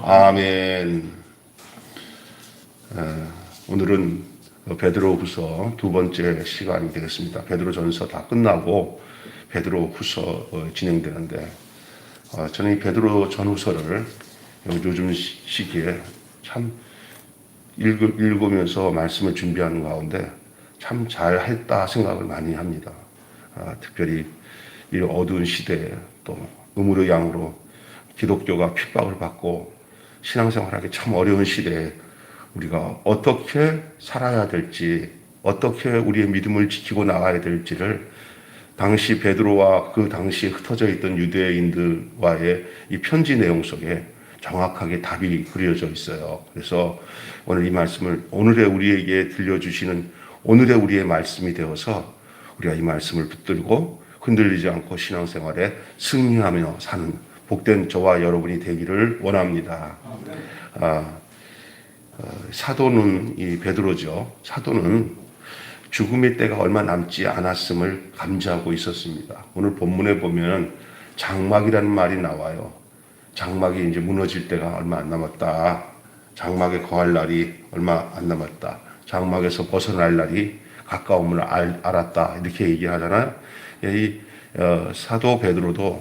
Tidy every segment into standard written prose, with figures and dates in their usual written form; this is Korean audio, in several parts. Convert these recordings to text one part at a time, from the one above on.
아멘. 오늘은 베드로후서 두 번째 시간이 되겠습니다. 베드로전서 다 끝나고 베드로후서 진행되는데, 저는 이 베드로전후서를 요즘 시기에 참 읽으면서 말씀을 준비하는 가운데 참 잘했다 생각을 많이 합니다. 특별히 이 어두운 시대에 또 음으로 양으로 기독교가 핍박을 받고 신앙생활하기 참 어려운 시대에 우리가 어떻게 살아야 될지, 어떻게 우리의 믿음을 지키고 나가야 될지를 당시 베드로와 그 당시 흩어져 있던 유대인들과의 이 편지 내용 속에 정확하게 답이 그려져 있어요. 그래서 오늘 이 말씀을 오늘의 우리에게 들려주시는 오늘의 우리의 말씀이 되어서 우리가 이 말씀을 붙들고 흔들리지 않고 신앙생활에 승리하며 사는 복된 저와 여러분이 되기를 원합니다. 사도는 이 베드로죠. 사도는 죽음의 때가 얼마 남지 않았음을 감지하고 있었습니다. 오늘 본문에 보면 장막이라는 말이 나와요. 장막이 이제 무너질 때가 얼마 안 남았다. 장막에 거할 날이 얼마 안 남았다. 장막에서 벗어날 날이 가까움을 알았다. 이렇게 얘기하잖아요. 이 사도 베드로도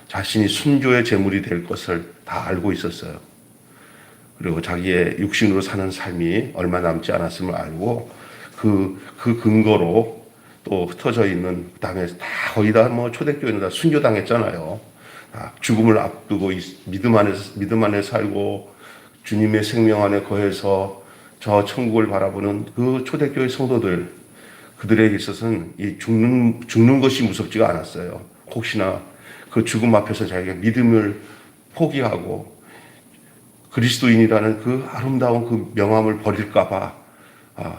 자신이 순교의 제물이 될 것을 다 알고 있었어요. 그리고 자기의 육신으로 사는 삶이 얼마 남지 않았음을 알고 그 근거로 또 흩어져 있는 그다음에 다 거의 다 뭐 초대교회는 다 순교당했잖아요. 죽음을 앞두고 믿음 안에 살고 주님의 생명 안에 거해서 저 천국을 바라보는 그 초대교회 성도들, 그들에게 있어서는 이 죽는 것이 무섭지가 않았어요. 혹시나 그 죽음 앞에서 자기가 믿음을 포기하고 그리스도인이라는 그 아름다운 그 명함을 버릴까봐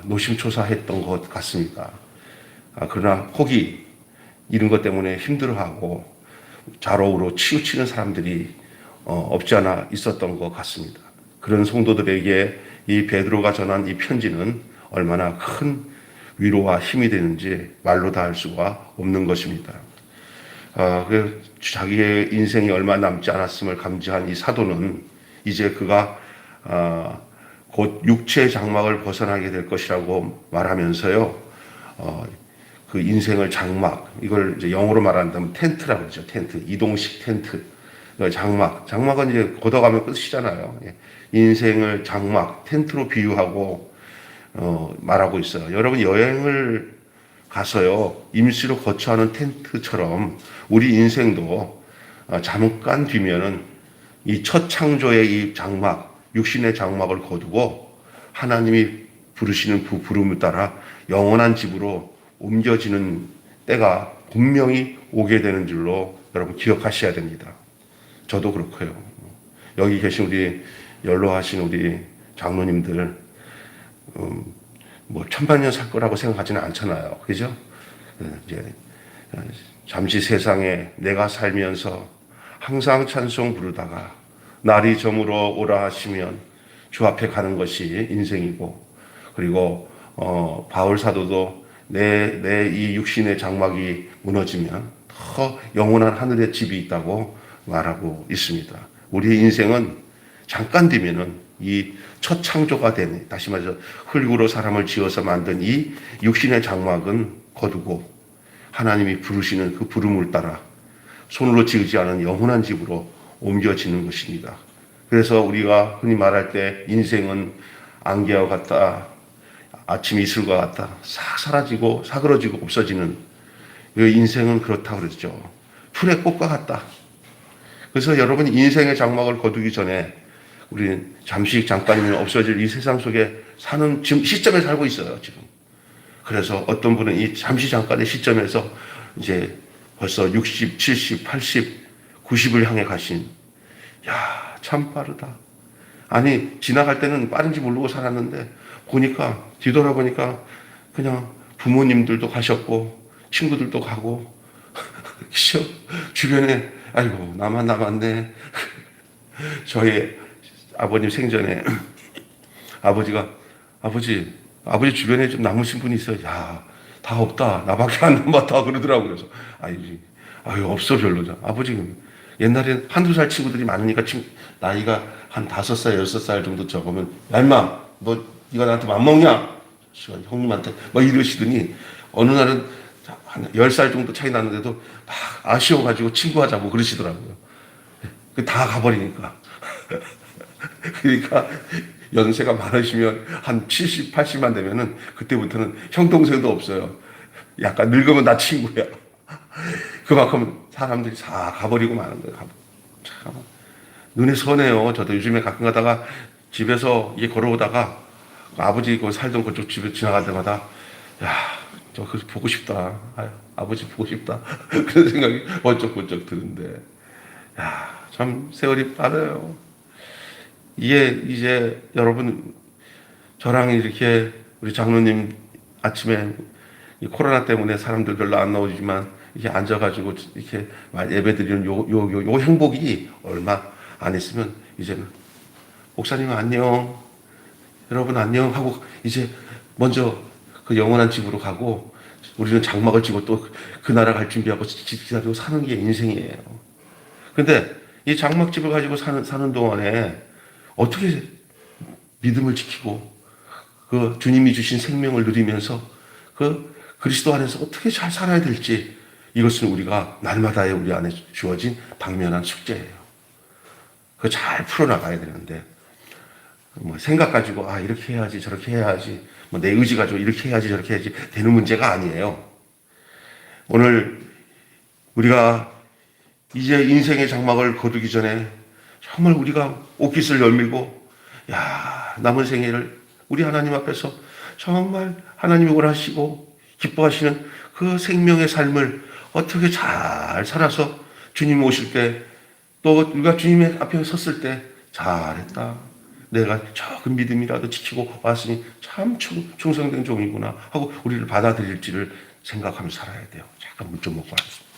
노심초사했던 것 같습니다. 그러나 혹이 이런 것 때문에 힘들어하고 좌로우로 치우치는 사람들이 없지 않아 있었던 것 같습니다. 그런 성도들에게 이 베드로가 전한 이 편지는 얼마나 큰 위로와 힘이 되는지 말로 다 할 수가 없는 것입니다. 자기의 인생이 얼마 남지 않았음을 감지한 이 사도는 이제 그가 곧 육체의 장막을 벗어나게 될 것이라고 말하면서요, 그 인생을 장막, 이걸 이제 영어로 말한다면 텐트라고 그러죠. 텐트, 이동식 텐트. 장막은 이제 걷어가면 끝이잖아요. 인생을 장막, 텐트로 비유하고 말하고 있어요. 여러분 여행을 가서요, 임시로 거처하는 텐트처럼 우리 인생도 잠깐 뒤면은 이 첫 창조의 이 장막, 육신의 장막을 거두고 하나님이 부르시는 그 부름을 따라 영원한 집으로 옮겨지는 때가 분명히 오게 되는 줄로 여러분 기억하셔야 됩니다. 저도 그렇고요. 여기 계신 우리 연로하신 우리 장로님들 뭐 천만년 살 거라고 생각하지는 않잖아요. 그죠? 이제 잠시 세상에 내가 살면서 항상 찬송 부르다가 날이 저물어 오라 하시면 주 앞에 가는 것이 인생이고, 그리고 바울 사도도 내 이 육신의 장막이 무너지면 더 영원한 하늘의 집이 있다고 말하고 있습니다. 우리의 인생은 잠깐 뒤면은 이 첫 창조가 된, 다시 말해서 흙으로 사람을 지어서 만든 이 육신의 장막은 거두고 하나님이 부르시는 그 부름을 따라 손으로 지으지 않은 영원한 집으로 옮겨지는 것입니다. 그래서 우리가 흔히 말할 때 인생은 안개와 같다, 아침 이슬과 같다, 싹 사라지고 사그러지고 없어지는, 그 인생은 그렇다고 그러죠. 풀의 꽃과 같다. 그래서 여러분이 인생의 장막을 거두기 전에 우리는 잠깐이면 없어질 이 세상 속에 사는 지금 시점에 살고 있어요, 지금. 그래서 어떤 분은 이 잠깐의 시점에서 이제 벌써 60, 70, 80, 90을 향해 가신, 야, 참 빠르다. 아니, 지나갈 때는 빠른지 모르고 살았는데, 뒤돌아보니까 그냥 부모님들도 가셨고, 친구들도 가고, 주변에, 아이고, 나만 남았네. 저희 아버님 생전에 아버지 주변에 좀 남으신 분이 있어요. 야, 다 없다. 나밖에 안 남았다. 그러더라고요. 그래서, 아유, 없어, 별로. 아버지, 옛날엔 한두 살 친구들이 많으니까 나이가 한 5살, 6살 정도 적으면 야 임마 너 네가 나한테 맘먹냐? 형님한테 막 이러시더니 어느 날은 한 10살 정도 차이 나는데도 막 아쉬워가지고 친구하자고 그러시더라고요. 다 가버리니까. 그러니까 연세가 많으시면 한 70, 80만 되면은 그때부터는 형, 동생도 없어요. 약간 늙으면 나 친구야. 그만큼 사람들이 다 가버리고 마는 거예요. 참 눈에 선해요. 저도 요즘에 가끔 가다가 집에서 이게 걸어오다가 아버지 그 살던 그쪽 집에 지나갈 때마다 야, 저 그 보고 싶다. 아유, 아버지 보고 싶다. 그런 생각이 번쩍번쩍 드는데 야, 참 세월이 빠르요. 이게 이제 여러분 저랑 이렇게 우리 장로님 아침에 이 코로나 때문에 사람들 별로 안 나오지만 이렇게 앉아가지고 이렇게 예배드리는 요 행복이 얼마 안 있으면 이제는 목사님 안녕, 여러분 안녕 하고 이제 먼저 그 영원한 집으로 가고 우리는 장막을 지고 또 그 나라 갈 준비하고 기다리고 사는 게 인생이에요. 근데 이 장막집을 가지고 사는 동안에 어떻게 믿음을 지키고 그 주님이 주신 생명을 누리면서 그 그리스도 안에서 어떻게 잘 살아야 될지 이것은 우리가 날마다의 우리 안에 주어진 당면한 숙제예요. 그거 잘 풀어나가야 되는데 뭐 생각 가지고 아 이렇게 해야지 저렇게 해야지 뭐 내 의지 가지고 이렇게 해야지 저렇게 해야지 되는 문제가 아니에요. 오늘 우리가 이제 인생의 장막을 거두기 전에 정말 우리가 옷깃을 열밀고 야 남은 생애를 우리 하나님 앞에서 정말 하나님이 원하시고 기뻐하시는 그 생명의 삶을 어떻게 잘 살아서 주님 오실 때 또 우리가 주님의 앞에 섰을 때 잘했다. 내가 적은 믿음이라도 지키고 왔으니 참 충성된 종이구나 하고 우리를 받아들일지를 생각하며 살아야 돼요. 잠깐 물 좀 먹고 하겠습니다.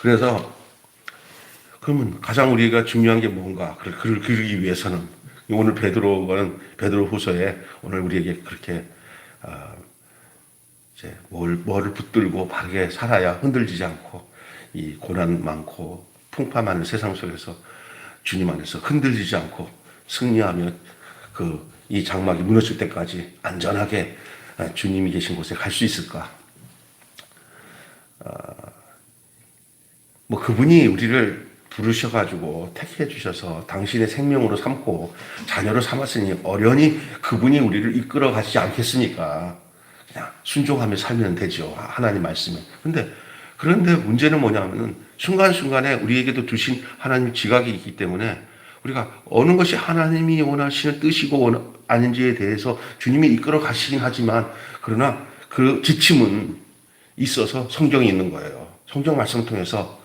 그래서 그러면 가장 우리가 중요한 게 뭔가 그를 그리기 위해서는 오늘 베드로후서에 오늘 우리에게 그렇게 이제 뭐를 붙들고 바르게 살아야 흔들리지 않고 이 고난 많고 풍파 많은 세상 속에서 주님 안에서 흔들리지 않고 승리하며 이 장막이 무너질 때까지 안전하게 주님이 계신 곳에 갈 수 있을까? 뭐 그분이 우리를 부르셔가지고 택해 주셔서 당신의 생명으로 삼고 자녀로 삼았으니 어련히 그분이 우리를 이끌어 가시지 않겠습니까? 그냥 순종하며 살면 되죠. 하나님 말씀에. 그런데 문제는 뭐냐면은 순간순간에 우리에게도 주신 하나님 지각이 있기 때문에 우리가 어느 것이 하나님이 원하시는 뜻이고 아닌지에 대해서 주님이 이끌어 가시긴 하지만 그러나 그 지침은 있어서 성경이 있는 거예요. 성경 말씀을 통해서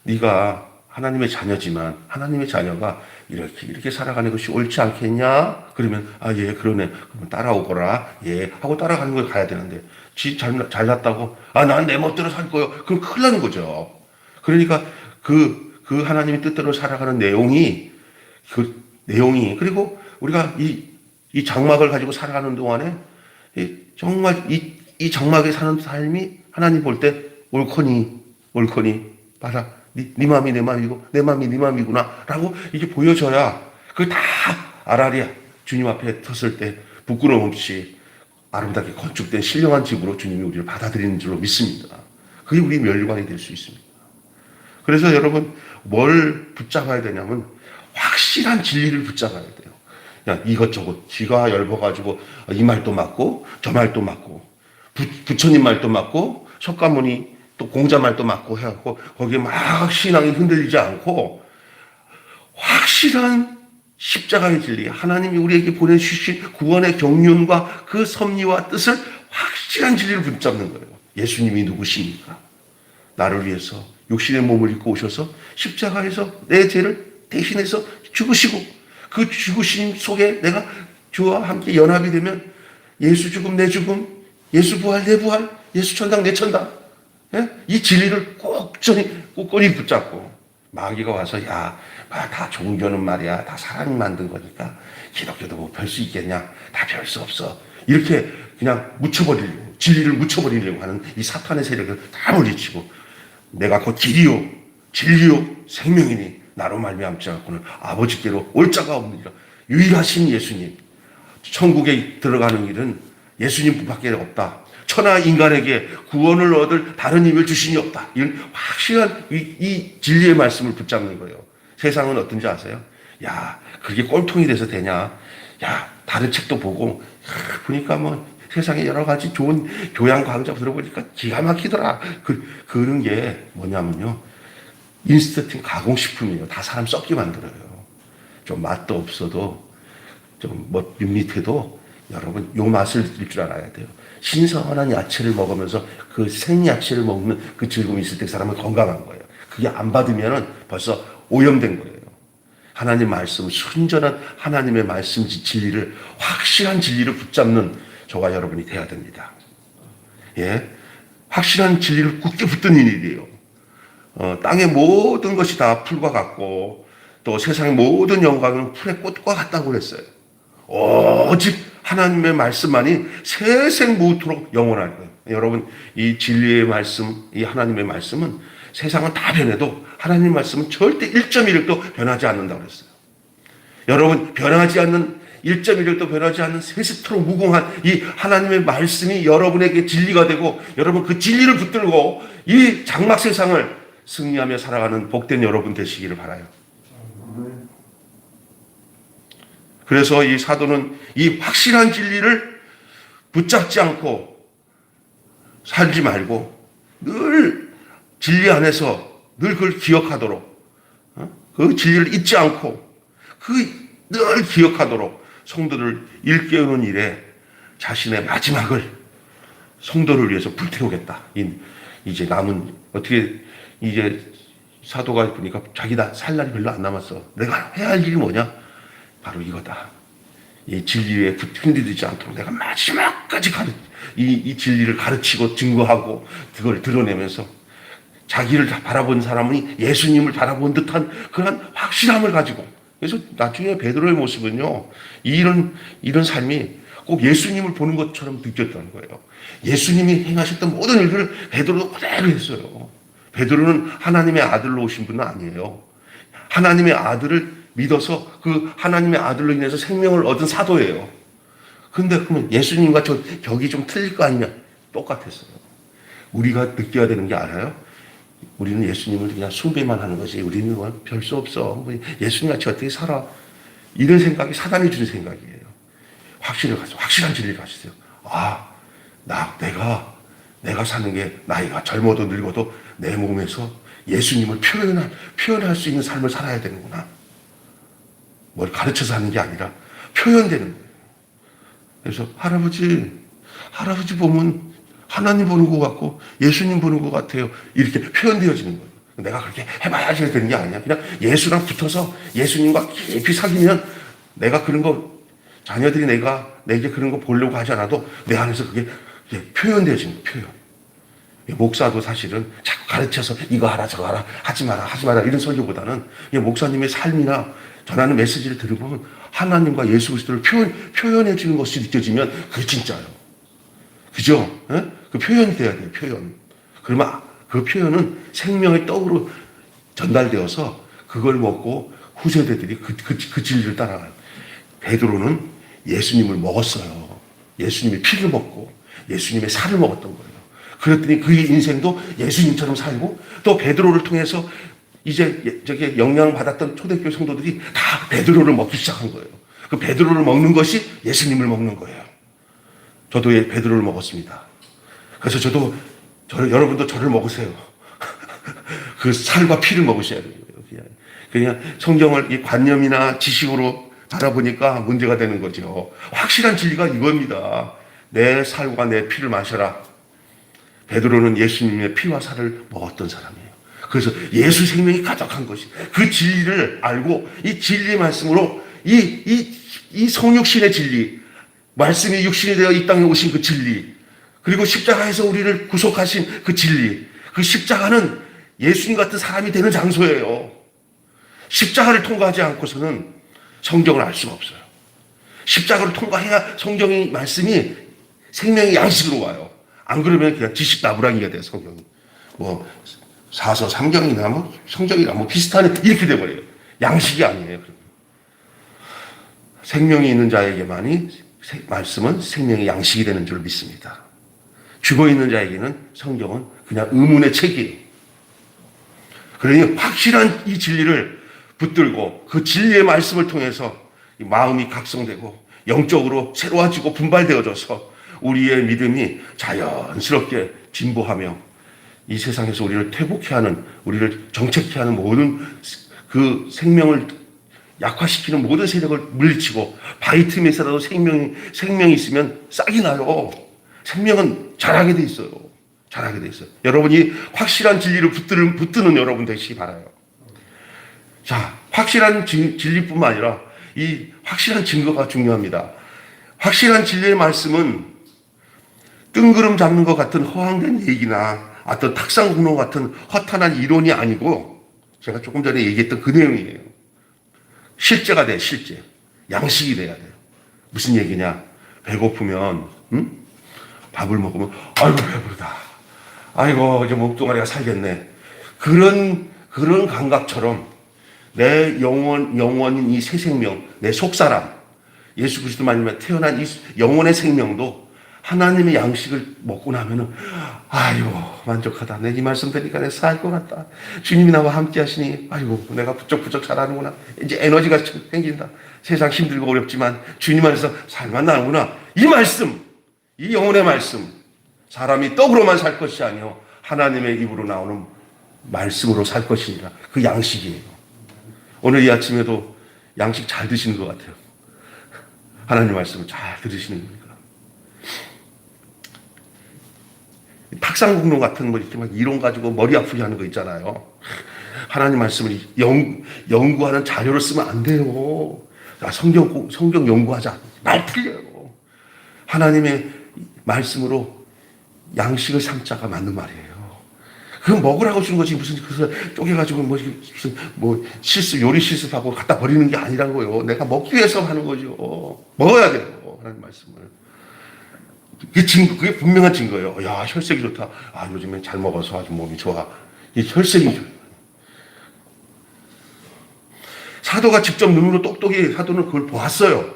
네가 하나님의 자녀지만 하나님의 자녀가 이렇게 살아가는 것이 옳지 않겠냐? 그러면 예 그러네. 그러면 따라오거라. 예 하고 따라가는 걸 가야 되는데 잘났다고 난 내 멋대로 살 거요. 그럼 큰일 나는 거죠. 그러니까 그 하나님의 뜻대로 살아가는 내용이 그리고 우리가 이 장막을 가지고 살아가는 동안에 정말 이 장막에 사는 삶이 하나님 볼 때 옳거니 봐라. 네 마음이 내 마음이고 내 마음이 네 마음이구나 라고 이게 보여줘야 그걸 다 알아야 주님 앞에 섰을 때 부끄러움 없이 아름답게 건축된 신령한 집으로 주님이 우리를 받아들이는 줄로 믿습니다. 그게 우리 멸관이 될 수 있습니다. 그래서 여러분 뭘 붙잡아야 되냐면 확실한 진리를 붙잡아야 돼요. 그냥 이것저것 쥐가 얇아가지고 이 말도 맞고 저 말도 맞고 부처님 말도 맞고 석가모니 또 공자 말도 맞고 해갖고 거기에 막 신앙이 흔들리지 않고 확실한 십자가의 진리 하나님이 우리에게 보내주신 구원의 경륜과 그 섭리와 뜻을 확실한 진리를 붙잡는 거예요. 예수님이 누구십니까? 나를 위해서 육신의 몸을 입고 오셔서 십자가에서 내 죄를 대신해서 죽으시고 그 죽으심 속에 내가 주와 함께 연합이 되면 예수 죽음 내 죽음 예수 부활 내 부활 예수 천당 내 천당 이 진리를 꼼꼼히 붙잡고 마귀가 와서 다 종교는 말이야 다 사람이 만든 거니까 기독교도 뭐 별 수 있겠냐 다 별 수 없어 이렇게 그냥 묻혀버리려고, 진리를 묻혀버리려고 하는 이 사탄의 세력을 다 물리치고, 내가 곧 길이요 진리요 생명이니 나로 말미암지 않고는 아버지께로 올 자가 없느니라. 유일하신 예수님, 천국에 들어가는 길은 예수님밖에 없다. 천하 인간에게 구원을 얻을 다른 힘을 주신이 없다. 이런 확실한 이 진리의 말씀을 붙잡는 거예요. 세상은 어떤지 아세요? 야, 그게 꼴통이 돼서 되냐? 야, 다른 책도 보고 보니까 뭐 세상에 여러 가지 좋은 교양 강좌 들어보니까 기가 막히더라. 그런 게 뭐냐면요, 인스턴트 가공식품이에요. 다 사람 썩게 만들어요. 좀 맛도 없어도 좀 뭐 밋밋해도 여러분 요 맛을 느낄 줄 알아야 돼요. 신선한 야채를 먹으면서 그 생야채를 먹는 그 즐거움이 있을 때 사람은 건강한 거예요. 그게 안 받으면은 벌써 오염된 거예요. 하나님 말씀, 순전한 하나님의 말씀 진리를, 확실한 진리를 붙잡는 저와 여러분이 돼야 됩니다. 예, 확실한 진리를 굳게 붙든 일이에요. 땅의 모든 것이 다 풀과 같고 또 세상의 모든 영광은 풀의 꽃과 같다고 그랬어요. 오직 하나님의 말씀만이 세생무토록 영원할 거예요. 여러분, 이 진리의 말씀, 이 하나님의 말씀은 세상은 다 변해도 하나님의 말씀은 절대 1.1도 변하지 않는다고 그랬어요. 여러분, 변하지 않는 1.1도 변하지 않는 세세토록 무궁한 이 하나님의 말씀이 여러분에게 진리가 되고 여러분 그 진리를 붙들고 이 장막 세상을 승리하며 살아가는 복된 여러분 되시기를 바라요. 그래서 이 사도는 이 확실한 진리를 붙잡지 않고 살지 말고 늘 진리 안에서 늘 그걸 기억하도록, 그 진리를 잊지 않고 늘 기억하도록 성도를 일깨우는 일에 자신의 마지막을 성도를 위해서 불태우겠다. 이제 남은 어떻게 이제 사도가 보니까 자기 살 날이 별로 안 남았어. 내가 해야 할 일이 뭐냐? 바로 이거다. 이 진리에 흔들리지 않도록 내가 마지막까지 이 진리를 가르치고 증거하고 그걸 드러내면서 자기를 바라본 사람이 예수님을 바라본 듯한 그런 확실함을 가지고, 그래서 나중에 베드로의 모습은요, 이런 삶이 꼭 예수님을 보는 것처럼 느꼈다는 거예요. 예수님이 행하셨던 모든 일들을 베드로도 그대로 했어요. 베드로는 하나님의 아들로 오신 분은 아니에요. 하나님의 아들을 믿어서 그 하나님의 아들로 인해서 생명을 얻은 사도예요. 근데 그러면 예수님과 저 격이 좀 틀릴 거 아니냐? 똑같았어요. 우리가 느껴야 되는 게 알아요? 우리는 예수님을 그냥 숭배만 하는 거지. 우리는 별 수 없어. 예수님같이 어떻게 살아? 이런 생각이 사단이 준 생각이에요. 확실한 진리를 가지세요. 아, 내가 사는 게 나이가 젊어도 늙어도 내 몸에서 예수님을 표현할 수 있는 삶을 살아야 되는구나. 뭘 가르쳐서 하는 게 아니라 표현되는 거예요. 그래서 할아버지 보면 하나님 보는 것 같고 예수님 보는 것 같아요. 이렇게 표현되어지는 거예요. 내가 그렇게 해봐야지 되는 게 아니야. 그냥 예수랑 붙어서 예수님과 깊이 사귀면 내가 그런 거, 자녀들이 내게 그런 거 보려고 하지 않아도 내 안에서 그게 표현되어지는 거예요. 표현. 목사도 사실은 자꾸 가르쳐서 이거 하라 저거 하라 하지 마라 이런 설교보다는 목사님의 삶이나 전하는 메시지를 들으면 하나님과 예수 그리스도를 표현해 주는 것이 느껴지면 그게 진짜예요. 그죠? 예? 그 표현이 돼야 돼요. 표현. 그러면 그 표현은 생명의 떡으로 전달되어서 그걸 먹고 후세대들이 그 진리를 따라가요. 베드로는 예수님을 먹었어요. 예수님의 피를 먹고 예수님의 살을 먹었던 거예요. 그랬더니 그의 인생도 예수님처럼 살고 또 베드로를 통해서 이제 저기 영향받았던 초대교회 성도들이 다 베드로를 먹기 시작한 거예요. 그 베드로를 먹는 것이 예수님을 먹는 거예요. 저도 베드로를 먹었습니다. 그래서 여러분도 저를 먹으세요. 그 살과 피를 먹으셔야 돼요. 그냥 성경을 이 관념이나 지식으로 바라보니까 문제가 되는 거죠. 확실한 진리가 이겁니다. 내 살과 내 피를 마셔라. 베드로는 예수님의 피와 살을 먹었던 사람이에요. 그래서 예수 생명이 가득한 것이 그 진리를 알고 이 진리 말씀으로 이 성육신의 진리, 말씀이 육신이 되어 이 땅에 오신 그 진리, 그리고 십자가에서 우리를 구속하신 그 진리, 그 십자가는 예수님 같은 사람이 되는 장소예요. 십자가를 통과하지 않고서는 성경을 알 수가 없어요. 십자가를 통과해야 성경의 말씀이 생명의 양식으로 와요. 안 그러면 그냥 지식 나부랑이가 돼요, 성경이. 뭐 사서 삼경이나 뭐 성경이나 뭐 비슷하네 이렇게 돼버려요. 양식이 아니에요. 생명이 있는 자에게만이 말씀은 생명의 양식이 되는 줄 믿습니다. 죽어 있는 자에게는 성경은 그냥 의문의 책이에요. 그러니 확실한 이 진리를 붙들고 그 진리의 말씀을 통해서 마음이 각성되고 영적으로 새로워지고 분발되어져서 우리의 믿음이 자연스럽게 진보하며 이 세상에서 우리를 퇴복해 하는, 우리를 정책해 하는 모든 그 생명을 약화시키는 모든 세력을 물리치고 바위 틈에서라도 생명이 있으면 싹이 나요. 생명은 자라게 돼 있어요. 자라게 돼 있어요. 여러분이 확실한 진리를 붙드는 여러분 되시기 바라요. 자, 확실한 진리뿐만 아니라 이 확실한 증거가 중요합니다. 확실한 진리의 말씀은 뜬구름 잡는 것 같은 허황된 얘기나 어떤 탁상공론 같은 허탄한 이론이 아니고 제가 조금 전에 얘기했던 그 내용이에요. 실제가 돼, 실제. 양식이 돼야 돼요. 무슨 얘기냐? 배고프면 밥을 먹으면 아이고 배부르다. 아이고 이제 몸뚱아리가 살겠네. 그런 감각처럼 내 영원인 이 새 생명, 내 속사람, 예수 그리스도 말미암아 태어난 이 영혼의 생명도 하나님의 양식을 먹고 나면은 아이고 만족하다. 내 이 말씀 들으니까 내가 살 것 같다. 주님이 나와 함께 하시니 아이고 내가 부쩍부쩍 자라는구나. 이제 에너지가 생긴다. 세상 힘들고 어렵지만 주님 안에서 살만 나는구나. 이 말씀, 이 영혼의 말씀, 사람이 떡으로만 살 것이 아니요 하나님의 입으로 나오는 말씀으로 살 것이니라. 그 양식이에요. 오늘 이 아침에도 양식 잘 드시는 것 같아요. 하나님 말씀을 잘 들으시는 겁니다. 탁상공론 같은 거 이렇게 막 이론 가지고 머리 아프게 하는 거 있잖아요. 하나님 말씀을 연구하는 자료로 쓰면 안 돼요. 성경 연구하자. 말 틀려요. 하나님의 말씀으로 양식을 삼자가 맞는 말이에요. 그건 먹으라고 주는 거지 무슨 그래서 쪼개가지고 무슨 요리 실습하고 갖다 버리는 게 아니라고요. 내가 먹기 위해서 하는 거죠. 먹어야 돼요. 하나님 말씀을. 그게 분명한 증거예요. 야, 혈색이 좋다. 아, 요즘에 잘 먹어서 아주 몸이 좋아. 이 혈색이 좋아요. 사도가 직접 눈으로 똑똑히 사도는 그걸 보았어요.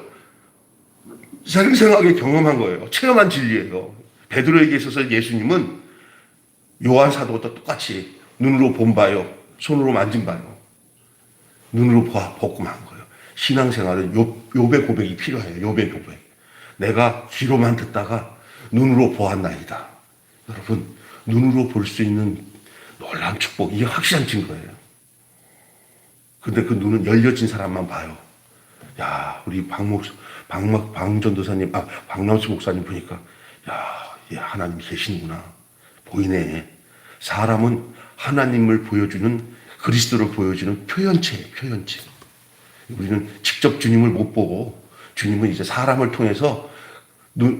생생하게 경험한 거예요. 체험한 진리예요. 베드로에게 있어서 예수님은 요한 사도도 똑같이 눈으로 본 바요, 손으로 만진 바요, 눈으로 보고 만 거예요. 신앙생활은 욥의 고백이 필요해요. 욥의 고백. 내가 귀로만 듣다가 눈으로 보았나이다. 여러분, 눈으로 볼 수 있는 놀라운 축복, 이게 확실한 증거예요. 근데 그 눈은 열려진 사람만 봐요. 야, 우리 방전도사님, 박남수 목사님 보니까, 야, 하나님이 계시는구나. 보이네. 사람은 하나님을 보여주는, 그리스도를 보여주는 표현체예요, 표현체. 우리는 직접 주님을 못 보고, 주님은 이제 사람을 통해서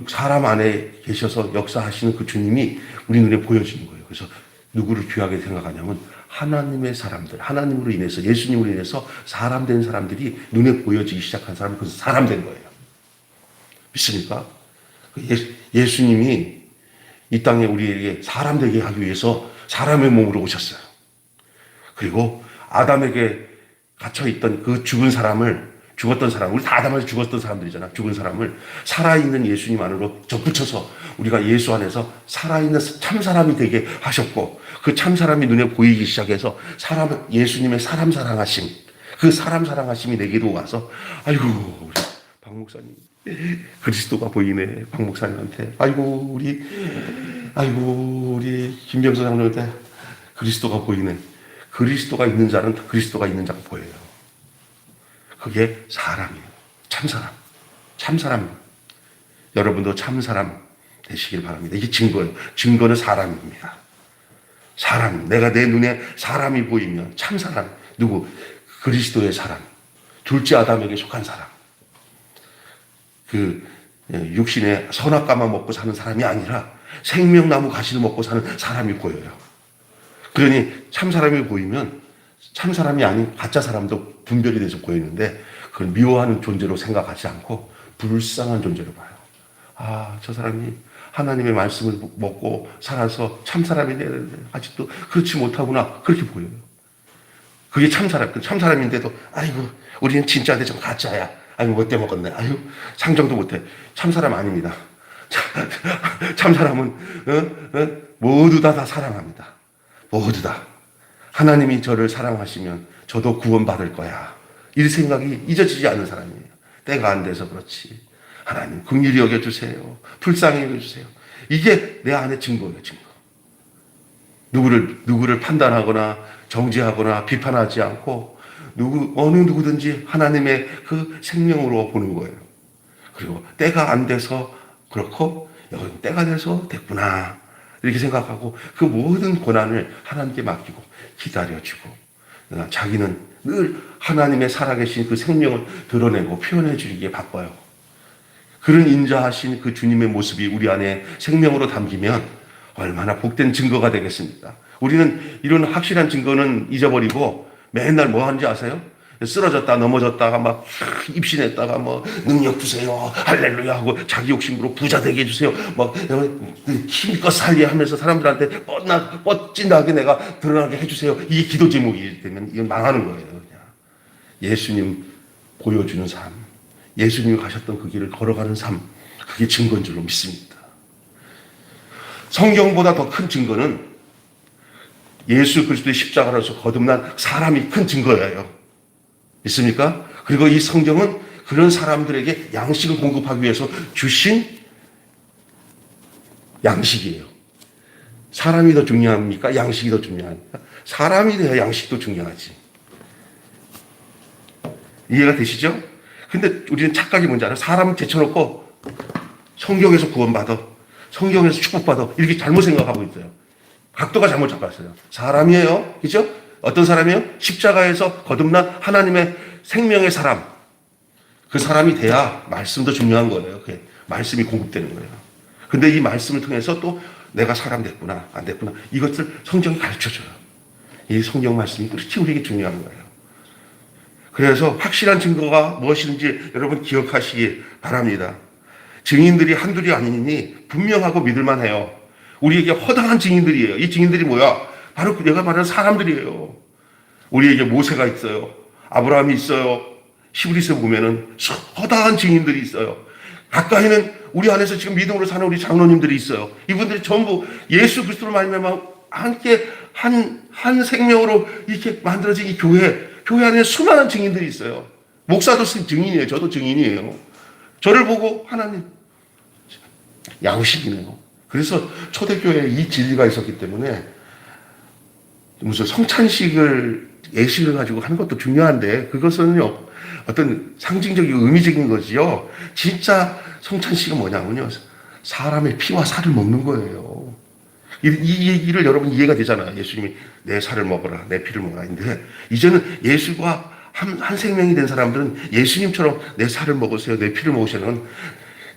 사람 안에 계셔서 역사하시는 그 주님이 우리 눈에 보여지는 거예요. 그래서 누구를 귀하게 생각하냐면 하나님의 사람들, 하나님으로 인해서, 예수님으로 인해서 사람 된 사람들이 눈에 보여지기 시작한 사람이 그래서 사람 된 거예요. 믿습니까? 예수님이 이 땅에 우리에게 사람 되게 하기 위해서 사람의 몸으로 오셨어요. 그리고 아담에게 갇혀있던 그 죽었던 사람, 우리 다 아담에서 죽었던 사람들이잖아. 죽은 사람을 살아있는 예수님 안으로 접붙여서 우리가 예수 안에서 살아있는 참사람이 되게 하셨고, 그 참사람이 눈에 보이기 시작해서 예수님의 사람 사랑하심, 그 사람 사랑하심이 내게로 와서, 아이고, 우리 박 목사님, 그리스도가 보이네. 박 목사님한테. 아이고, 우리 김병선 장로한테 그리스도가 보이네. 그리스도가 있는 자는 그리스도가 있는 자가 보여요. 그게 사람이에요. 참사람. 참사람. 여러분도 참사람 되시길 바랍니다. 이게 증거예요. 증거는 사람입니다. 사람. 내가 내 눈에 사람이 보이면 참사람. 누구? 그리스도의 사람. 둘째 아담에게 속한 사람. 그 육신의 선악과만 먹고 사는 사람이 아니라 생명나무 가시를 먹고 사는 사람이 보여요. 그러니 참사람이 보이면 참사람이 아닌 가짜 사람도 분별이 돼서 보이는데 그걸 미워하는 존재로 생각하지 않고 불쌍한 존재로 봐요. 아, 저 사람이 하나님의 말씀을 먹고 살아서 참 사람이 되는데 아직도 그렇지 못하구나, 그렇게 보여요. 그게 참 사람인데도 아이고 우리는 진짜인데 좀 가짜야. 아이고 못돼 먹었네. 아유 상정도 못해. 참 사람 아닙니다. 참 사람은 모두 다 사랑합니다. 모두 다. 하나님이 저를 사랑하시면 저도 구원받을 거야. 이 생각이 잊어지지 않는 사람이에요. 때가 안 돼서 그렇지. 하나님 긍휼히 여겨주세요. 불쌍히 여겨주세요. 이게 내 안의 증거예요. 증거. 누구를 판단하거나 정죄하거나 비판하지 않고 어느 누구든지 하나님의 그 생명으로 보는 거예요. 그리고 때가 안 돼서 그렇고 여기 때가 돼서 됐구나 이렇게 생각하고 그 모든 고난을 하나님께 맡기고 기다려주고 자기는 늘 하나님의 살아계신 그 생명을 드러내고 표현해 주기에 바빠요. 그런 인자하신 그 주님의 모습이 우리 안에 생명으로 담기면 얼마나 복된 증거가 되겠습니까? 우리는 이런 확실한 증거는 잊어버리고 맨날 뭐 하는지 아세요? 쓰러졌다 넘어졌다가 막 입신했다가 뭐 능력 주세요 할렐루야 하고 자기 욕심으로 부자 되게 해주세요 막 힘껏 살게 하면서 사람들한테 뻗진다하게 내가 드러나게 해주세요. 이게 기도 제목이 되면 이건 망하는 거예요. 그냥 예수님 보여주는 삶, 예수님이 가셨던 그 길을 걸어가는 삶, 그게 증거인 줄로 믿습니다. 성경보다 더 큰 증거는 예수 그리스도의 십자가로서 거듭난 사람이 큰 증거예요. 있습니까? 그리고 이 성경은 그런 사람들에게 양식을 공급하기 위해서 주신 양식이에요. 사람이 더 중요합니까? 양식이 더 중요합니까? 사람이 돼야 양식도 중요하지. 이해가 되시죠? 근데 우리는 착각이 뭔지 알아요? 사람 제쳐놓고 성경에서 구원받아, 성경에서 축복받아 이렇게 잘못 생각하고 있어요. 각도가 잘못 잡았어요. 사람이에요. 그죠? 어떤 사람이에요? 십자가에서 거듭난 하나님의 생명의 사람. 그 사람이 돼야 말씀도 중요한 거예요. 그게 말씀이 공급되는 거예요. 근데 이 말씀을 통해서 또 내가 사람 됐구나, 안 됐구나. 이것을 성경이 가르쳐줘요. 이 성경 말씀이 그렇게 우리에게 중요한 거예요. 그래서 확실한 증거가 무엇인지 여러분 기억하시기 바랍니다. 증인들이 한둘이 아니니 분명하고 믿을만 해요. 우리에게 허다한 증인들이에요. 이 증인들이 뭐야? 바로 내가 말하는 사람들이에요. 우리에게 모세가 있어요. 아브라함이 있어요. 히브리서 보면은 허다한 증인들이 있어요. 가까이는 우리 안에서 지금 믿음으로 사는 우리 장로님들이 있어요. 이분들이 전부 예수 그리스도로 말미암아 함께 한 생명으로 이렇게 만들어진 이 교회 안에 수많은 증인들이 있어요. 목사도 증인이에요. 저도 증인이에요. 저를 보고 하나님 양식이네요. 그래서 초대교회에 이 진리가 있었기 때문에 무슨 성찬식을 예식을 가지고 하는 것도 중요한데 그것은요 어떤 상징적이고 의미적인 거지요. 진짜 성찬식은 뭐냐면요 사람의 피와 살을 먹는 거예요. 이 얘기를 여러분 이해가 되잖아요. 예수님이 내 살을 먹어라, 내 피를 먹어라. 근데 이제는 예수가 한 생명이 된 사람들은 예수님처럼 내 살을 먹으세요, 내 피를 먹으시는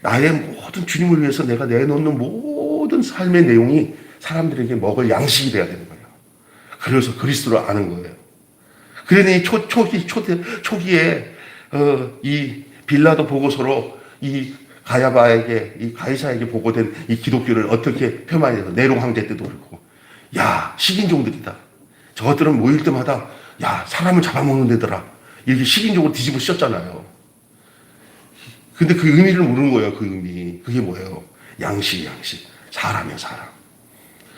나의 모든 주님을 위해서 내가 내놓는 모든 삶의 내용이 사람들에게 먹을 양식이 돼야 되는 거예요. 그래서 그리스도를 아는 거예요. 그러니 초기에 이 빌라도 보고서로 이 가야바에게 이 가이사에게 보고된 이 기독교를 어떻게 폄하해서 네로 황제 때도 그렇고 야 식인종들이다. 저것들은 모일 때마다 야 사람을 잡아먹는 데더라. 이렇게 식인종으로 뒤집어 씌웠잖아요. 근데 그 의미를 모르는 거예요. 그 의미. 그게 뭐예요? 양식. 사람이에요, 사람.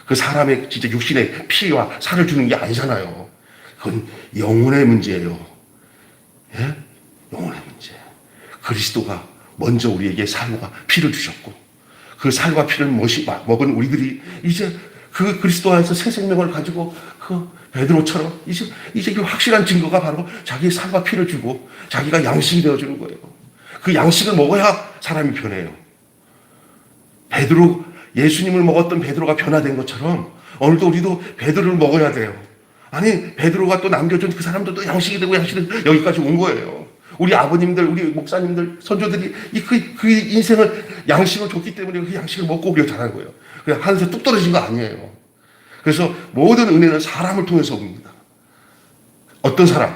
그 사람의 진짜 육신의 피와 살을 주는 게 아니잖아요. 그건 영혼의 문제예요. 예? 영혼의 문제. 그리스도가 먼저 우리에게 살과 피를 주셨고 그 살과 피를 먹은 우리들이 이제 그 그리스도 안에서 새 생명을 가지고 그 베드로처럼 이제 그 확실한 증거가 바로 자기의 살과 피를 주고 자기가 양식이 되어주는 거예요. 그 양식을 먹어야 사람이 변해요. 예수님을 먹었던 베드로가 변화된 것처럼 오늘도 우리도 베드로를 먹어야 돼요. 아니 베드로가 또 남겨준 그 사람들도 양식이 되고 여기까지 온 거예요. 우리 아버님들, 우리 목사님들, 선조들이 그 인생을 양식을 줬기 때문에 그 양식을 먹고 우리가 자란 거예요. 그냥 하늘에서 뚝 떨어진 거 아니에요. 그래서 모든 은혜는 사람을 통해서 옵니다. 어떤 사람?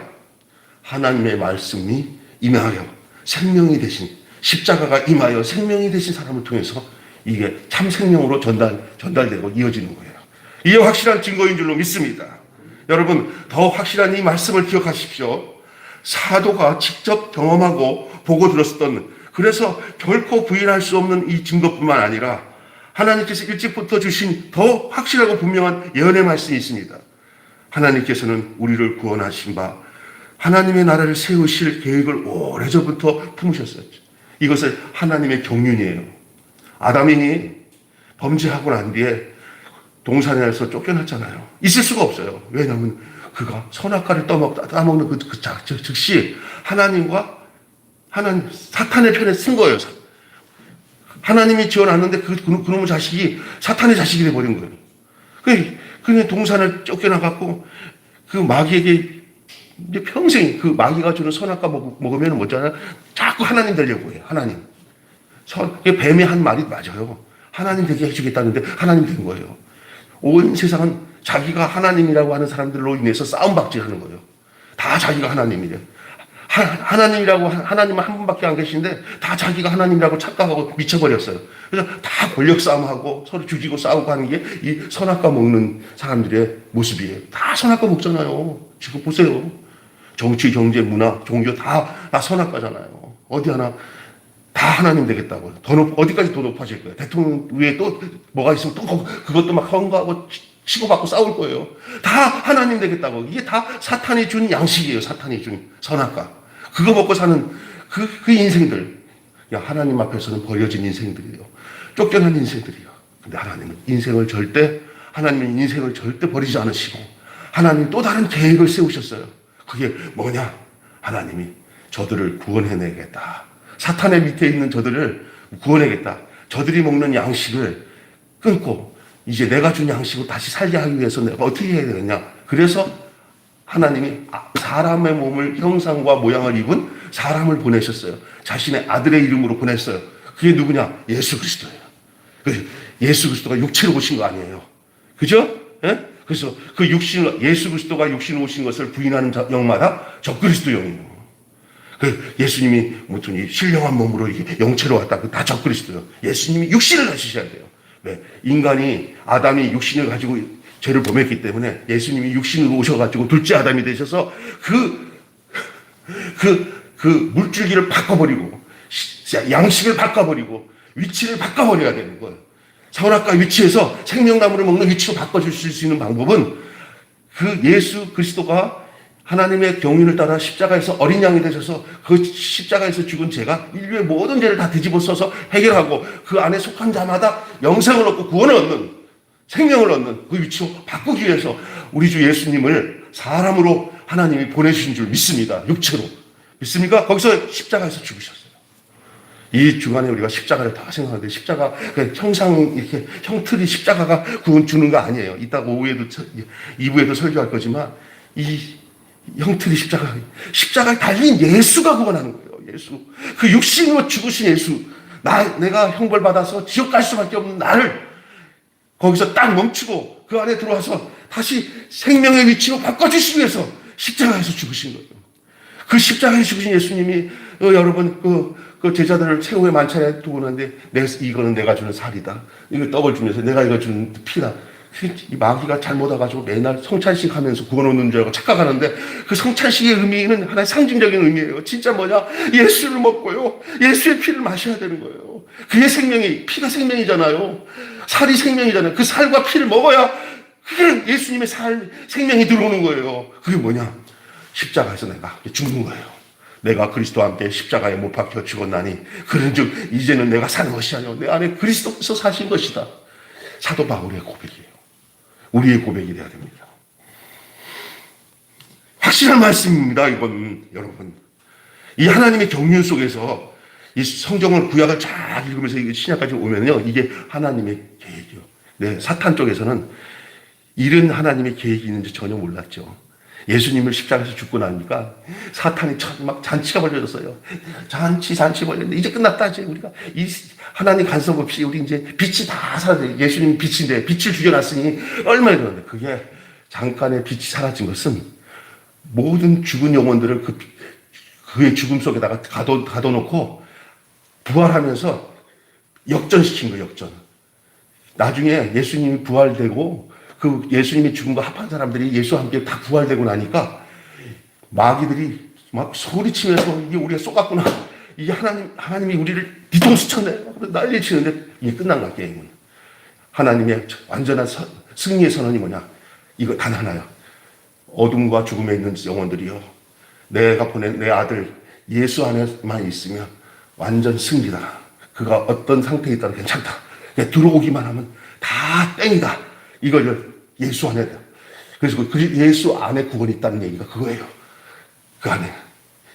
하나님의 말씀이 임하여 생명이 되신 십자가가 임하여 생명이 되신 사람을 통해서 이게 참 생명으로 전달되고 이어지는 거예요. 이게 확실한 증거인 줄로 믿습니다. 여러분, 더 확실한 이 말씀을 기억하십시오. 사도가 직접 경험하고 보고 들었었던, 그래서 결코 부인할 수 없는 이 증거뿐만 아니라 하나님께서 일찍부터 주신 더 확실하고 분명한 예언의 말씀이 있습니다. 하나님께서는 우리를 구원하신 바 하나님의 나라를 세우실 계획을 오래전부터 품으셨어요. 이것을 하나님의 경륜이에요. 아담이 범죄하고 난 뒤에 동산에서 쫓겨났잖아요. 있을 수가 없어요. 왜냐하면 그가 선악과를 따먹는 즉시 사탄의 편에 쓴 거예요. 하나님이 지어놨는데 그놈의 자식이 사탄의 자식이 돼버린 거예요. 그냥 동산을 쫓겨나갖고 그 마귀에게 이제 평생 그 마귀가 주는 선악과 먹으면 뭐잖아요. 자꾸 하나님 되려고 해요. 하나님. 뱀의 한 말이 맞아요. 하나님 되게 해주겠다는데 하나님 된 거예요. 온 세상은 자기가 하나님이라고 하는 사람들로 인해서 싸움박질하는 거예요. 다 자기가 하나님이래요. 하나님이라고 하나님은 한 분밖에 안 계신데 다 자기가 하나님이라고 착각하고 미쳐버렸어요. 그래서 다 권력 싸움하고 서로 죽이고 싸우고 하는 게 이 선악과 먹는 사람들의 모습이에요. 다 선악과 먹잖아요. 지금 보세요. 정치, 경제, 문화, 종교 다 선악과잖아요. 어디 하나 다 하나님 되겠다고요. 어디까지 더 높아질 거예요. 대통령 위에 또 뭐가 있으면 또 그것도 막 헌거하고 치고받고 싸울 거예요. 다 하나님 되겠다고. 이게 다 사탄이 준 양식이에요. 사탄이 준 선악과. 그거 먹고 사는 그 인생들. 하나님 앞에서는 버려진 인생들이에요. 쫓겨난 인생들이에요. 근데 하나님은 하나님은 인생을 절대 버리지 않으시고, 하나님 또 다른 계획을 세우셨어요. 그게 뭐냐? 하나님이 저들을 구원해내겠다. 사탄의 밑에 있는 저들을 구원해내겠다. 저들이 먹는 양식을 끊고, 이제 내가 준 양식을 다시 살게 하기 위해서 내가 어떻게 해야 되겠냐. 그래서 하나님이 사람의 몸을 형상과 모양을 입은 사람을 보내셨어요. 자신의 아들의 이름으로 보냈어요. 그게 누구냐? 예수 그리스도예요. 예수 그리스도가 육체로 오신 거 아니에요. 그죠? 예? 그래서 예수 그리스도가 육신으로 오신 것을 부인하는 영마다 적그리스도 영이에요. 예수님이 무슨 이 신령한 몸으로 영체로 왔다. 다 적그리스도예요. 예수님이 육신을 가지셔야 돼요. 네. 아담이 육신을 가지고 죄를 범했기 때문에 예수님이 육신으로 오셔가지고 둘째 아담이 되셔서 그 물줄기를 바꿔버리고, 양식을 바꿔버리고, 위치를 바꿔버려야 되는 거예요. 선악과 위치에서 생명나무를 먹는 위치로 바꿔주실 수 있는 방법은 그 예수 그리스도가 하나님의 경륜을 따라 십자가에서 어린 양이 되셔서 그 십자가에서 죽은 죄가 인류의 모든 죄를 다 뒤집어 써서 해결하고 그 안에 속한 자마다 영생을 얻고 구원을 얻는, 생명을 얻는 그 위치로 바꾸기 위해서 우리 주 예수님을 사람으로 하나님이 보내주신 줄 믿습니다. 육체로. 믿습니까? 거기서 십자가에서 죽으셨어요. 이 주간에 우리가 십자가를 다 생각하는데, 십자가, 이렇게 형틀이 십자가가 구원 주는 거 아니에요. 이따가 오후에도, 2부에도 설교할 거지만, 이 형틀이 십자가에 달린 예수가 구원하는 거예요. 예수. 그 육신으로 죽으신 예수. 내가 형벌받아서 지옥 갈 수밖에 없는 나를 거기서 딱 멈추고 그 안에 들어와서 다시 생명의 위치로 바꿔주시기 위해서 십자가에서 죽으신 거예요. 그 십자가에 죽으신 예수님이, 여러분, 그 제자들을 최후의 만찬에 두고 나는데, 이거는 내가 주는 살이다. 이거 떡을 주면서 내가 이거 주는 피다. 이 마귀가 잘못 와가지고 매날 성찬식 하면서 구원 얻는 줄 알고 착각하는데, 그 성찬식의 의미는 하나의 상징적인 의미예요. 진짜 뭐냐? 예수를 먹고요. 예수의 피를 마셔야 되는 거예요. 그의 피가 생명이잖아요. 살이 생명이잖아요. 그 살과 피를 먹어야 그게 예수님의 생명이 들어오는 거예요. 그게 뭐냐? 십자가에서 내가 죽는 거예요. 내가 그리스도와 함께 십자가에 못 박혀 죽었나니 그런즉 이제는 내가 사는 것이 아니오 내 안에 그리스도께서 사신 것이다. 사도 바울의 고백이에요. 우리의 고백이 되어야 됩니다. 확실한 말씀입니다. 이건 여러분, 이 하나님의 경륜 속에서 이 성경을, 구약을 쫙 읽으면서 신약까지 오면요, 이게 하나님의 계획이요. 네, 사탄 쪽에서는 이런 하나님의 계획이 있는지 전혀 몰랐죠. 예수님을 십자가에서 죽고 나니까 사탄이 막 잔치가 벌어졌어요. 잔치 벌렸는데 이제 끝났다. 이제 우리가 이 하나님 간섭 없이 우리 이제 빛이 다 사라져요. 예수님 빛인데 빛을 죽여놨으니 얼마나 그런데, 그게 잠깐의 빛이 사라진 것은 모든 죽은 영혼들을 그의 죽음 속에다가 가둬놓고 부활하면서 역전시킨 거예요, 역전. 나중에 예수님이 부활되고 그 예수님이 죽음과 합한 사람들이 예수와 함께 다 부활되고 나니까 마귀들이 막 소리치면서 이게 우리가 쏘갔구나. 이게 하나님이 우리를 뒤통수 쳤네. 난리 치는데 이게 끝난 거야, 게임은. 하나님의 완전한 승리의 선언이 뭐냐? 이거 단 하나야. 어둠과 죽음에 있는 영혼들이요. 내가 보낸 내 아들 예수 안에만 있으면 완전 승리다. 그가 어떤 상태에 있다도 괜찮다. 그냥 들어오기만 하면 다 땡이다. 이걸 예수 안에. 그래서 그 예수 안에 구원이 있다는 얘기가 그거예요. 그 안에.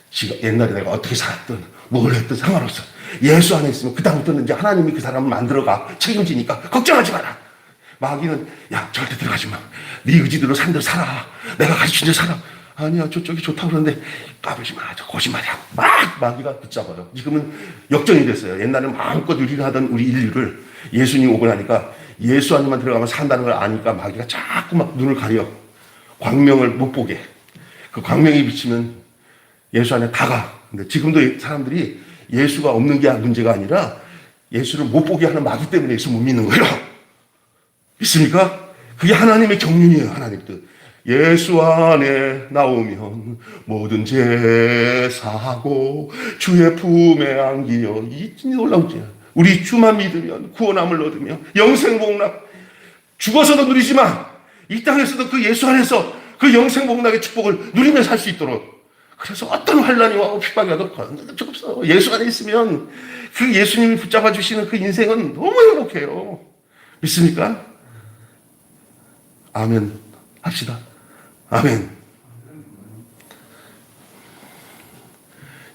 지금 옛날에 내가 어떻게 살았든 뭘 했든 상관없어. 예수 안에 있으면 그다음부터는 이제 하나님이 그 사람을 만들어가 책임지니까 걱정하지 마라. 마귀는 야 절대 들어가지 마. 네 의지대로 산 대로 살아. 내가 가르친 대로 살아. 아니야 저쪽이 좋다고 그러는데 까불지 마. 저 거짓말이야. 막 마귀가 붙잡아요. 지금은 역전이 됐어요. 옛날에는 마음껏 유린하던 우리 인류를 예수님 오고 나니까 예수 안에만 들어가면 산다는 걸 아니까 마귀가 자꾸 막 눈을 가려. 광명을 못 보게. 그 광명이 비치면 예수 안에 다가. 근데 지금도 사람들이 예수가 없는 게 문제가 아니라 예수를 못 보게 하는 마귀 때문에 예수 못 믿는 거예요. 믿습니까? 그게 하나님의 경륜이에요. 하나님 뜻. 예수 안에 나오면 모든 죄 사하고 주의 품에 안기어 이 놀라운 죄. 우리 주만 믿으면 구원함을 얻으며 영생복락. 죽어서도 누리지만 이 땅에서도 그 예수 안에서 그 영생복락의 축복을 누리며 살 수 있도록. 그래서 어떤 환란이 와도 핍박이 와도 건너는 적 없어. 예수 안에 있으면 그 예수님이 붙잡아 주시는 그 인생은 너무 행복해요. 믿습니까? 아멘 합시다. 아멘.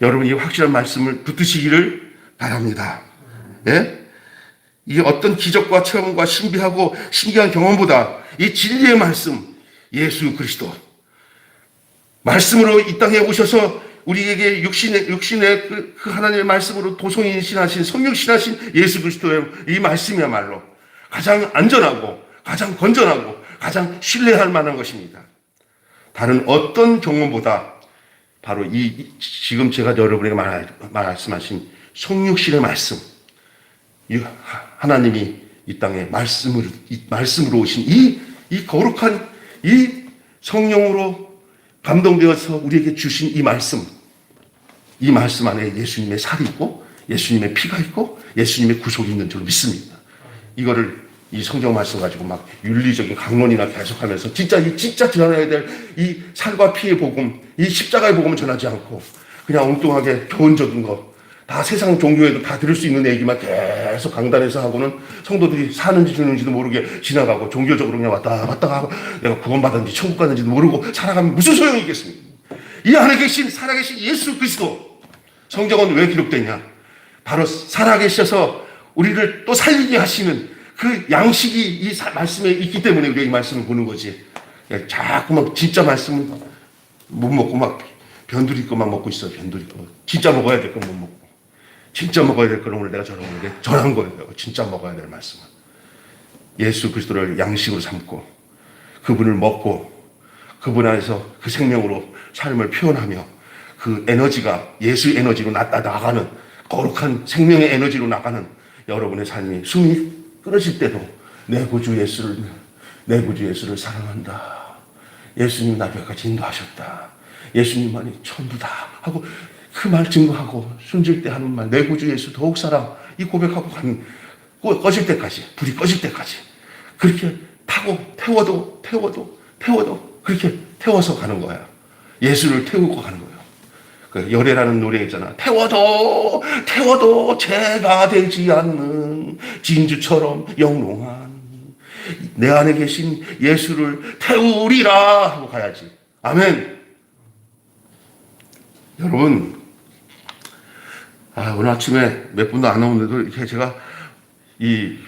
여러분 이 확실한 말씀을 붙드시기를 바랍니다. 예? 이게 어떤 기적과 체험과 신비하고 신기한 경험보다 이 진리의 말씀 예수 그리스도 말씀으로 이 땅에 오셔서 우리에게 육신의 그 하나님의 말씀으로 도성인신하신 성육신하신 예수 그리스도의 이 말씀이야말로 가장 안전하고 가장 건전하고 가장 신뢰할 만한 것입니다. 다른 어떤 경험보다 바로 이 지금 제가 여러분에게 말씀하신 성육신의 말씀, 이 하나님이 이 땅에 말씀으로 오신 이 거룩한 이 성령으로 감동되어서 우리에게 주신 이 말씀 안에 예수님의 살이 있고 예수님의 피가 있고 예수님의 구속이 있는 줄 믿습니다. 이거를 이 성경 말씀 가지고 막 윤리적인 강론이나 계속하면서 진짜 전해야 될 이 살과 피의 복음, 이 십자가의 복음을 전하지 않고 그냥 엉뚱하게 교훈적인 거, 다 세상 종교에도 다 들을 수 있는 얘기만 계속 강단에서 하고는 성도들이 사는지 죽는지도 모르게 지나가고 종교적으로 그냥 왔다 갔다 하고 내가 구원받았는지 천국 갔는지도 모르고 살아가면 무슨 소용이 있겠습니까? 이 안에 계신 살아계신 예수 그리스도 성경은 왜 기록되냐? 바로 살아계셔서 우리를 또 살리게 하시는 그 양식이 이 말씀에 있기 때문에 우리가 이 말씀을 보는 거지. 자꾸 막 진짜 말씀은 못 먹고 막 변두리 것만 먹고 있어. 변두리 거. 진짜 먹어야 될 건 못 먹고. 진짜 먹어야 될 건 오늘 내가 전한 거예요. 진짜 먹어야 될 말씀은. 예수 그리스도를 양식으로 삼고 그분을 먹고 그분 안에서 그 생명으로 삶을 표현하며 그 에너지가 예수의 에너지로 나가는 거룩한 생명의 에너지로 나가는 여러분의 삶이 숨이 끊어질 때도 내 구주 예수를 사랑한다. 예수님 나를 여기까지 인도하셨다. 예수님만이 전부다 하고 그 말 증거하고 숨질 때 하는 말, 내 구주 예수 더욱 사랑, 이 고백하고 가는 꺼질 때까지, 불이 꺼질 때까지 그렇게 태워도 그렇게 태워서 가는 거야. 예수를 태우고 가는 거예요. 그 열애라는 노래 있잖아. 태워도 죄가 되지 않는 진주처럼 영롱한 내 안에 계신 예수를 태우리라 하고 가야지. 아멘. 여러분, 오늘 아침에 몇 분도 안 나오는데도 이렇게 제가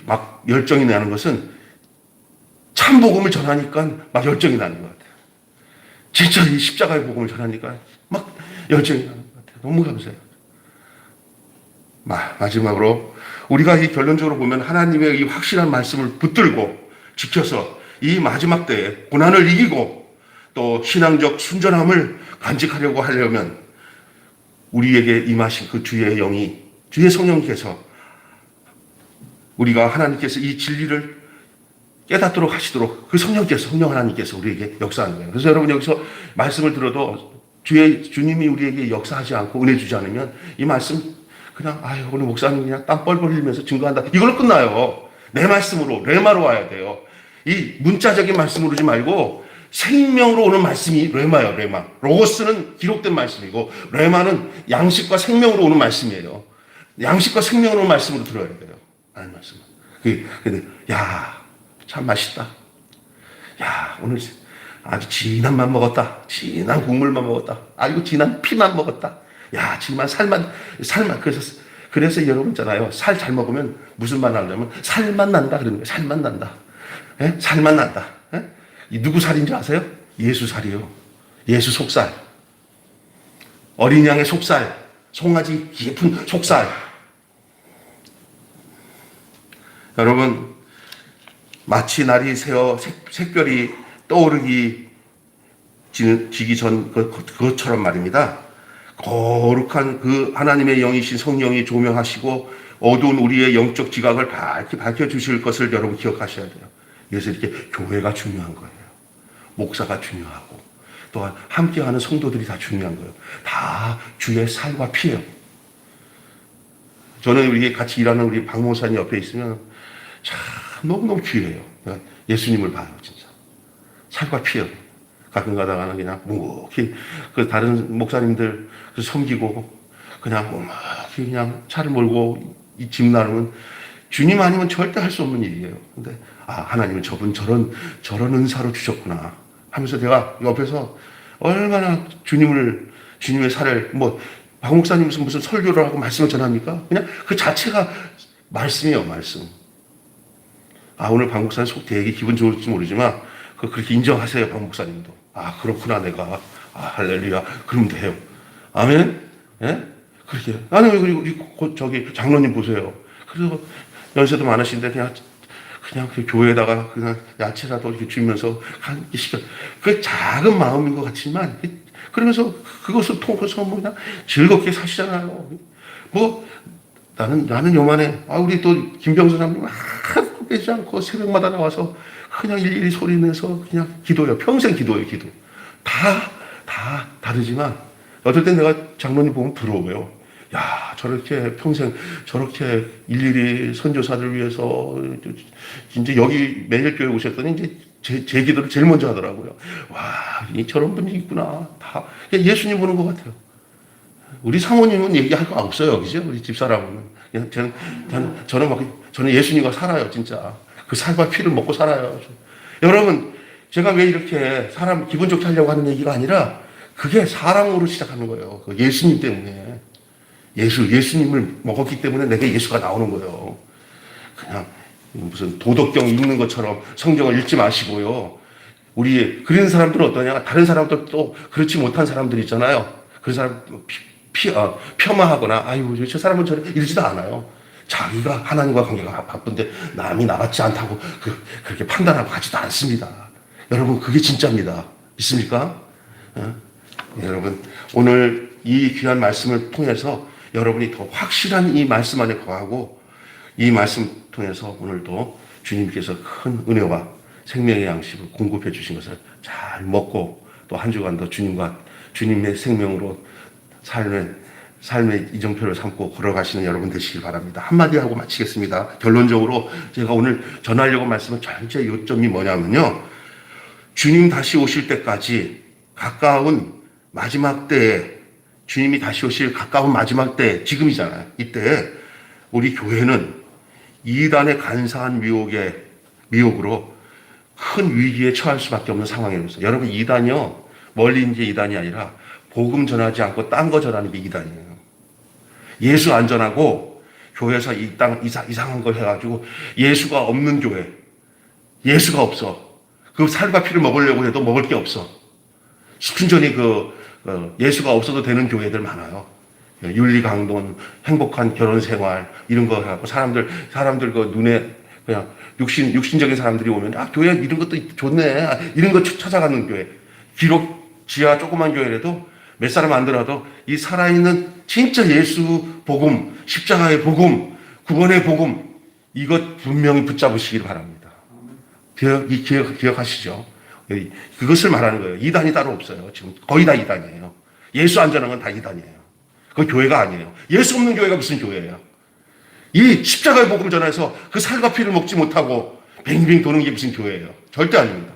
막 열정이 나는 것은 참 복음을 전하니까 막 열정이 나는 것 같아요. 진짜 이 십자가의 복음을 전하니까 막 열정이 나는 것 같아요. 너무 감사해요. 마지막으로 우리가 이 결론적으로 보면 하나님의 이 확실한 말씀을 붙들고 지켜서 이 마지막 때에 고난을 이기고 또 신앙적 순전함을 간직하려고 하려면 우리에게 임하신 그 주의 성령께서 우리가 하나님께서 이 진리를 깨닫도록 하시도록 그 성령 하나님께서 우리에게 역사하는 거예요. 그래서 여러분 여기서 말씀을 들어도 주님이 우리에게 역사하지 않고 은혜 주지 않으면 이 말씀 그냥 오늘 목사님 그냥 땀 뻘뻘 흘리면서 증거한다. 이걸로 끝나요. 내 말씀으로 레마로 와야 돼요. 이 문자적인 말씀으로 오지 말고 생명으로 오는 말씀이 레마예요. 레마. 로고스는 기록된 말씀이고 레마는 양식과 생명으로 오는 말씀이에요. 양식과 생명으로 오는 말씀으로 들어야 돼요. 하나님 말씀은. 근데 참 맛있다. 오늘 아주 진한 맘 먹었다. 진한 국물만 먹었다. 이거 진한 피만 먹었다. 진한 살만. 그래서 여러분 있잖아요. 살 잘 먹으면 무슨 말 나냐면 살만 난다 그러는 거예요. 살만 난다. 살만 난다. 누구 살인지 아세요? 예수 살이요. 예수 속살. 어린 양의 속살. 송아지 깊은 속살. 여러분, 마치 날이 새어 색별이 떠오르기 지기 전 그것처럼 말입니다. 거룩한 그 하나님의 영이신 성령이 조명하시고 어두운 우리의 영적 지각을 밝혀주실 것을 여러분 기억하셔야 돼요. 그래서 이렇게 교회가 중요한 거예요. 목사가 중요하고 또한 함께하는 성도들이 다 중요한 거예요. 다 주의 살과 피예요. 저는 우리 같이 일하는 우리 박 목사님 옆에 있으면 참 너무너무 귀해요. 예수님을 봐요, 진짜. 살과 피예요. 가끔 가다가는 그냥 묵묵히 그 다른 목사님들 섬기고 그냥 묵묵히 그냥 차를 몰고 이 집 나누면 주님 아니면 절대 할 수 없는 일이에요. 근데 하나님은 저분 저런 은사로 주셨구나 하면서 내가 옆에서 얼마나 주님의 살을 박 목사님 무슨 설교를 하고 말씀을 전합니까? 그냥 그 자체가 말씀이에요, 말씀. 오늘 박 목사님 속 되게 기분 좋을지 모르지만 그렇게 인정하세요, 박 목사님도. 그렇구나, 내가. 할렐루야. 그러면 돼요. 아멘? 예? 그렇게. 그리고 저기 장로님 보세요. 그래서 연세도 많으신데 그냥 그 교회에다가 그냥 야채라도 이렇게 주면서 시켜. 그 작은 마음인 것 같지만, 그러면서 그것을 통해서 그냥 즐겁게 사시잖아요. 나는 요만해. 우리 또 김병수 사장님 하루 빼지 않고 새벽마다 나와서 그냥 일일이 소리내서 그냥 기도해요. 평생 기도해요, 기도. 다 다르지만 어떨 땐 내가 장로님 보면 부러워요. 저렇게 평생 저렇게 일일이 선교사들 위해서 이제 여기 매일 교회 오셨더니 이제 제 기도를 제일 먼저 하더라고요. 저런 분이 있구나. 다 예수님 보는 것 같아요. 우리 사모님은 얘기할 거 없어요, 그죠? 우리 집사람은. 저는 예수님과 살아요, 진짜. 그 살과 피를 먹고 살아요. 여러분, 제가 왜 이렇게 사람 기분 좋게 하려고 하는 얘기가 아니라 그게 사랑으로 시작하는 거예요. 그 예수님 때문에. 예수님을 먹었기 때문에 내게 예수가 나오는 거예요. 그냥 무슨 도덕경 읽는 것처럼 성경을 읽지 마시고요. 그런 사람들은 어떠냐? 다른 사람들 또 그렇지 못한 사람들 있잖아요. 그 사람 폄하하거나 저 사람은 저래 이러지도 않아요. 자기가 하나님과 관계가 바쁜데 남이 나같지 않다고 그렇게 판단하고 하지도 않습니다. 여러분, 그게 진짜입니다. 믿습니까? 여러분, 오늘 이 귀한 말씀을 통해서 여러분이 더 확실한 이 말씀 안에 거하고 이 말씀 통해서 오늘도 주님께서 큰 은혜와 생명의 양식을 공급해 주신 것을 잘 먹고 또 한 주간도 주님의 생명으로 삶의 이정표를 삼고 걸어가시는 여러분 되시길 바랍니다. 한마디 하고 마치겠습니다. 결론적으로 제가 오늘 전하려고 말씀은 전체 요점이 뭐냐면요. 주님 다시 오실 때까지 가까운 마지막 때에 주님이 다시 오실 가까운 마지막 때, 지금이잖아요. 이때 우리 교회는 이단의 간사한 미혹으로 큰 위기에 처할 수밖에 없는 상황이었어요. 여러분, 이단이요. 멀리 이제 이단이 아니라 복음 전하지 않고 딴 거 전하는 게 이단이에요. 예수 안 전하고 교회에서 이상한 걸 해가지고 예수가 없는 교회. 예수가 없어. 그 살과 피를 먹으려고 해도 먹을 게 없어. 순전히 예수가 없어도 되는 교회들 많아요. 윤리강론, 행복한 결혼생활, 이런 거 해갖고 사람들 그 눈에 그냥 육신적인 사람들이 오면, 교회 이런 것도 좋네. 이런 거 찾아가는 교회. 비록 지하 조그만 교회라도 몇 사람 안 들어도 이 살아있는 진짜 예수 복음, 십자가의 복음, 구원의 복음, 이것 분명히 붙잡으시길 바랍니다. 기억하시죠? 그것을 말하는 거예요. 이단이 따로 없어요. 지금 거의 다 이단이에요. 예수 안 전하는 건 다 이단이에요. 그 교회가 아니에요. 예수 없는 교회가 무슨 교회예요? 이 십자가의 복음 전해서 그 살과 피를 먹지 못하고 뱅뱅 도는 게 무슨 교회예요? 절대 아닙니다.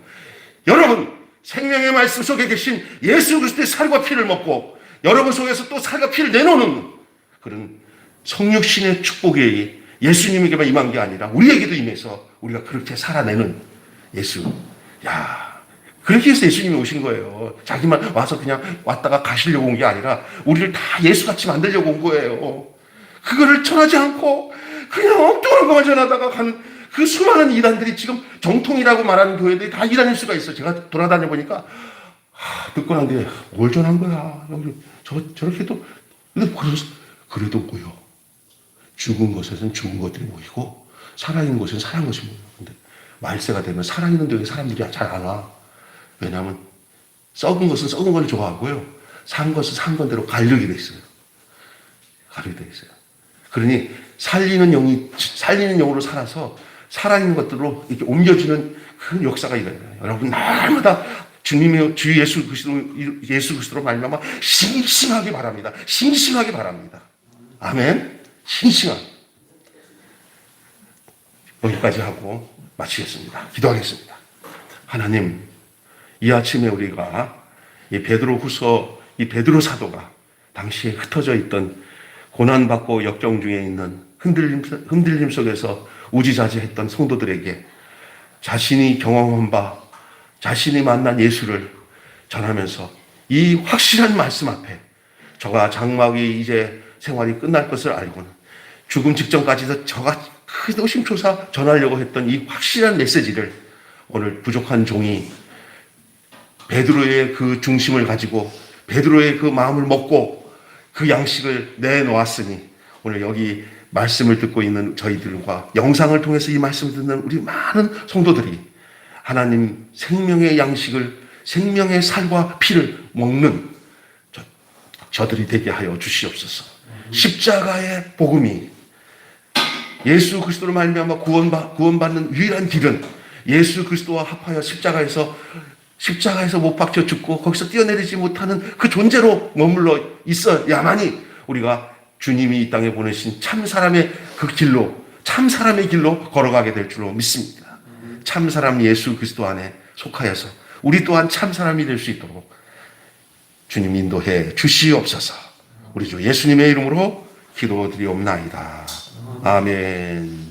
여러분, 생명의 말씀 속에 계신 예수 그리스도의 살과 피를 먹고 여러분 속에서 또 살과 피를 내놓는 그런 성육신의 축복이 예수님에게만 임한 게 아니라 우리에게도 임해서 우리가 그렇게 살아내는 예수. 야, 그렇게 해서 예수님이 오신 거예요. 자기만 와서 그냥 왔다가 가시려고 온 게 아니라 우리를 다 예수같이 만들려고 온 거예요. 그거를 전하지 않고 그냥 엉뚱한 것만 전하다가 간 그 수많은 이단들이 지금 정통이라고 말하는 교회들이 다 이단일 수가 있어요. 제가 돌아다녀 보니까 듣고 난 뒤에 뭘 전한 거야. 저렇게도 그래도 모여. 죽은 것에는 죽은 것들이 모이고 살아있는 것에는 살아있는 것이 모여요. 근데 말세가 되면 살아있는 데에 사람들이 잘 안 와. 왜냐하면 썩은 것은 썩은 걸 좋아하고요. 산 것은 산 건대로 가려게 돼 있어요. 가려게 돼 있어요. 그러니 살리는 영으로 살아서 살아있는 것들로 이렇게 옮겨지는 그런 역사가 일어나요. 여러분 날마다 주님의 주 예수 그리스도로 말미암아 싱싱하게 바랍니다. 싱싱하게 바랍니다. 아멘. 싱싱한. 여기까지 하고 마치겠습니다. 기도하겠습니다. 하나님, 이 아침에 우리가 이 베드로후서 이 베드로 사도가 당시에 흩어져 있던 고난받고 역경 중에 있는 흔들림 속에서 우지자지했던 성도들에게 자신이 경험한 바, 자신이 만난 예수를 전하면서 이 확실한 말씀 앞에 저가 장막이 이제 생활이 끝날 것을 알고는 죽음 직전까지도 저가 의심초사 전하려고 했던 이 확실한 메시지를 오늘 부족한 종이 베드로의 그 중심을 가지고 베드로의 그 마음을 먹고 그 양식을 내놓았으니 오늘 여기 말씀을 듣고 있는 저희들과 영상을 통해서 이 말씀을 듣는 우리 많은 성도들이 하나님 생명의 양식을 생명의 살과 피를 먹는 저들이 되게 하여 주시옵소서. 십자가의 복음이 예수 그리스도로 말미암아 구원받는 유일한 길은 예수 그리스도와 합하여 십자가에서 못 박혀 죽고 거기서 뛰어내리지 못하는 그 존재로 머물러 있어야만이 우리가 주님이 이 땅에 보내신 참 사람의 그 길로, 참 사람의 길로 걸어가게 될 줄로 믿습니다. 참 사람 예수 그리스도 안에 속하여서 우리 또한 참 사람이 될 수 있도록 주님 인도해 주시옵소서. 우리 주 예수님의 이름으로 기도드리옵나이다. 아멘.